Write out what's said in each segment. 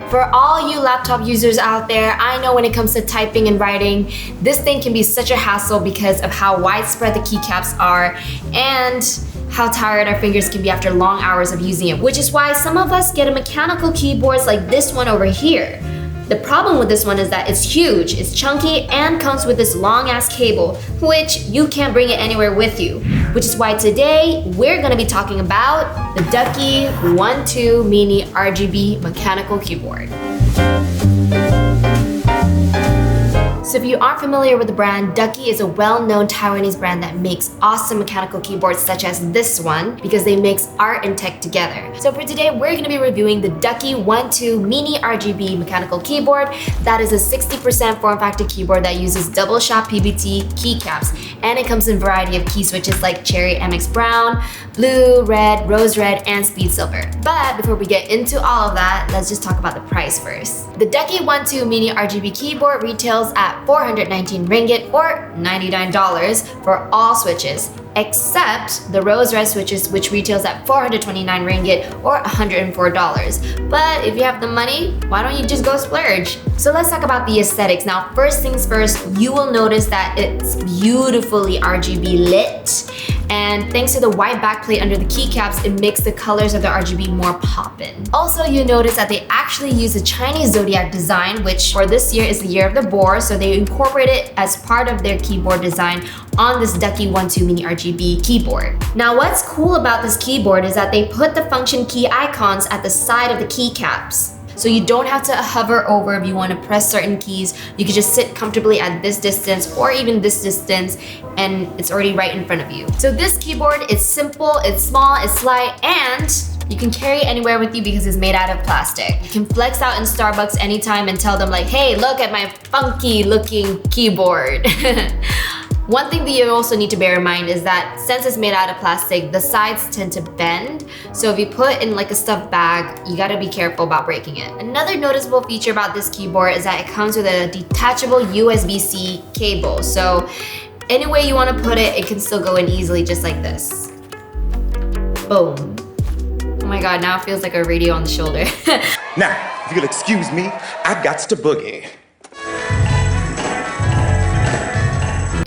For all you laptop users out there, I know when it comes to typing and writing, this thing can be such a hassle because of how widespread the keycaps are and how tired our fingers can be after long hours of using it, which is why some of us get a mechanical keyboards like this one over here. The problem with this one is that it's huge, it's chunky, and comes with this long ass cable, which you can't bring it anywhere with you. Which is why today we're gonna be talking about the Ducky 1-2 Mini RGB mechanical keyboard. So if you aren't familiar with the brand, Ducky is a well-known Taiwanese brand that makes awesome mechanical keyboards such as this one because they mix art and tech together. So for today, we're going to be reviewing the Ducky 1-2 Mini RGB mechanical keyboard. That is a 60% form factor keyboard that uses double shot PBT keycaps, and it comes in a variety of key switches like Cherry MX Brown, Blue, Red, Rose Red, and Speed Silver. But before we get into all of that, let's just talk about the price first. The Ducky 1-2 Mini RGB keyboard retails at 419 ringgit or $99 for all switches, except the Rose Red switches, which retails at 429 ringgit or $104. But if you have the money, why don't you just go splurge? So let's talk about the aesthetics. Now, first things first, you will notice that it's beautifully RGB lit. And thanks to the white backplate under the keycaps, it makes the colors of the RGB more poppin'. Also, you notice that they actually use a Chinese zodiac design, which for this year is the year of the boar, so they incorporate it as part of their keyboard design on this Ducky 1-2 Mini RGB keyboard. Now, what's cool about this keyboard is that they put the function key icons at the side of the keycaps. So you don't have to hover over if you want to press certain keys. You can just sit comfortably at this distance or even this distance, and it's already right in front of you. So this keyboard is simple, it's small, it's light, and you can carry it anywhere with you because it's made out of plastic. You can flex out in Starbucks anytime and tell them like, hey, look at my funky looking keyboard. One thing that you also need to bear in mind is that since it's made out of plastic, the sides tend to bend. So if you put in like a stuffed bag, you gotta be careful about breaking it. Another noticeable feature about this keyboard is that it comes with a detachable USB-C cable. So any way you wanna put it, it can still go in easily just like this. Boom. Oh my God, now it feels like a radio on the shoulder. Now, if you'll excuse me, I've got to boogie.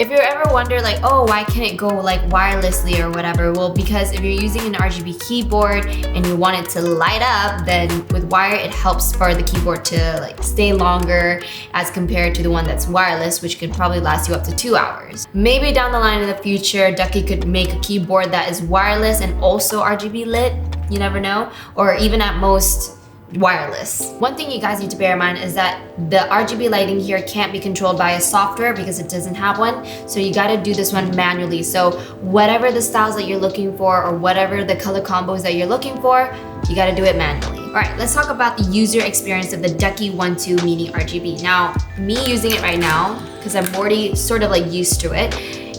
If you ever wonder like, oh, why can't it go like wirelessly or whatever? Well, because if you're using an RGB keyboard and you want it to light up, then with wire, it helps for the keyboard to like stay longer as compared to the one that's wireless, which could probably last you up to 2 hours. Maybe down the line in the future, Ducky could make a keyboard that is wireless and also RGB lit, you never know, or even at most, wireless. One thing you guys need to bear in mind is that the RGB lighting here can't be controlled by a software because it doesn't have one. So you gotta do this one manually. So whatever the styles that you're looking for or whatever the color combos that you're looking for, you gotta do it manually. All right, let's talk about the user experience of the Ducky 1-2 Mini RGB. Now, me using it right now, because I'm already sort of like used to it,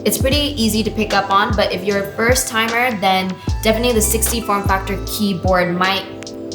it's pretty easy to pick up on, but if you're a first timer, then definitely the 60 form factor keyboard might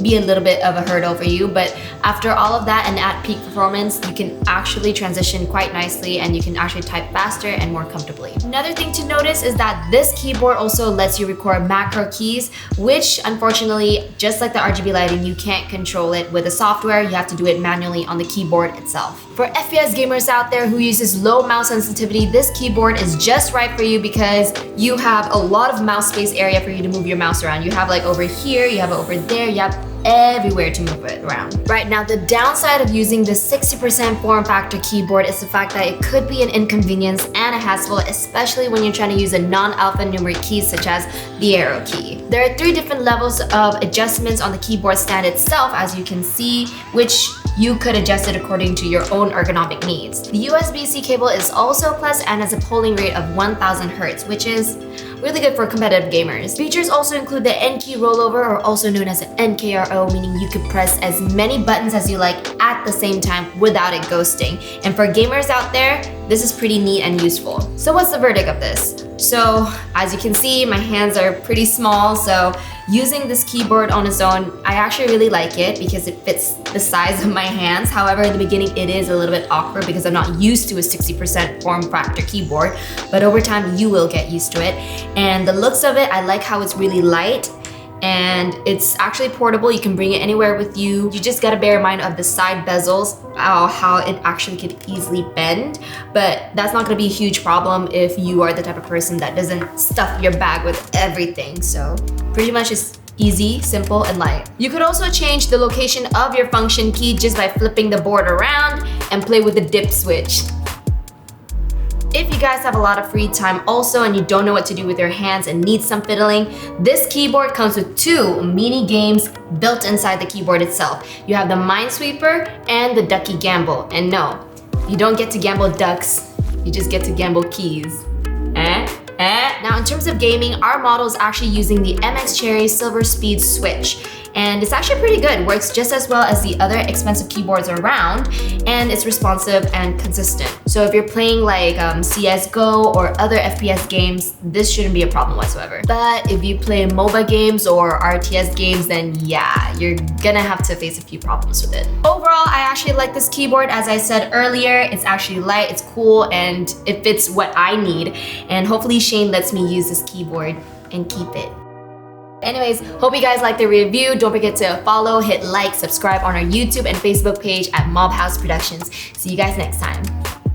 be a little bit of a hurdle for you, but after all of that and at peak performance, you can actually transition quite nicely and you can actually type faster and more comfortably. Another thing to notice is that this keyboard also lets you record macro keys, which unfortunately, just like the RGB lighting, you can't control it with the software. You have to do it manually on the keyboard itself. For FPS gamers out there who uses low mouse sensitivity, this keyboard is just right for you because you have a lot of mouse space area for you to move your mouse around. You have like over here, you have it over there, you have everywhere to move it around. Right now, the downside of using the 60% form factor keyboard is the fact that it could be an inconvenience and a hassle, especially when you're trying to use a non-alphanumeric keys such as the arrow key. There are 3 different levels of adjustments on the keyboard stand itself, as you can see, which you could adjust it according to your own ergonomic needs. The USB-C cable is also plus and has a polling rate of 1000 Hz, which is really good for competitive gamers. Features also include the N key rollover, or also known as an NKRO, meaning you could press as many buttons as you like at the same time without it ghosting. And for gamers out there, this is pretty neat and useful. So what's the verdict of this? So as you can see, my hands are pretty small, so using this keyboard on its own, I actually really like it because it fits the size of my hands. However, in the beginning, it is a little bit awkward because I'm not used to a 60% form factor keyboard, but over time, you will get used to it. And the looks of it, I like how it's really light and it's actually portable. You can bring it anywhere with you. You just gotta bear in mind of the side bezels, how it actually could easily bend, but that's not gonna be a huge problem if you are the type of person that doesn't stuff your bag with everything. So pretty much it's easy, simple, and light. You could also change the location of your function key just by flipping the board around and play with the dip switch. If you guys have a lot of free time also and you don't know what to do with your hands and need some fiddling, this keyboard comes with 2 mini games built inside the keyboard itself. You have the Minesweeper and the Ducky Gamble. And no, you don't get to gamble ducks, you just get to gamble keys. Now in terms of gaming, our model is actually using the MX Cherry Silver Speed Switch. And it's actually pretty good, works just as well as the other expensive keyboards around, and it's responsive and consistent. So if you're playing like CSGO or other FPS games, this shouldn't be a problem whatsoever. But if you play MOBA games or RTS games, then yeah, you're gonna have to face a few problems with it. Overall, I actually like this keyboard. As I said earlier, it's actually light, it's cool, and it fits what I need. And hopefully Shane lets me use this keyboard and keep it. Anyways, hope you guys liked the review. Don't forget to follow, hit like, subscribe on our YouTube and Facebook page at MOBHouse Productions. See you guys next time.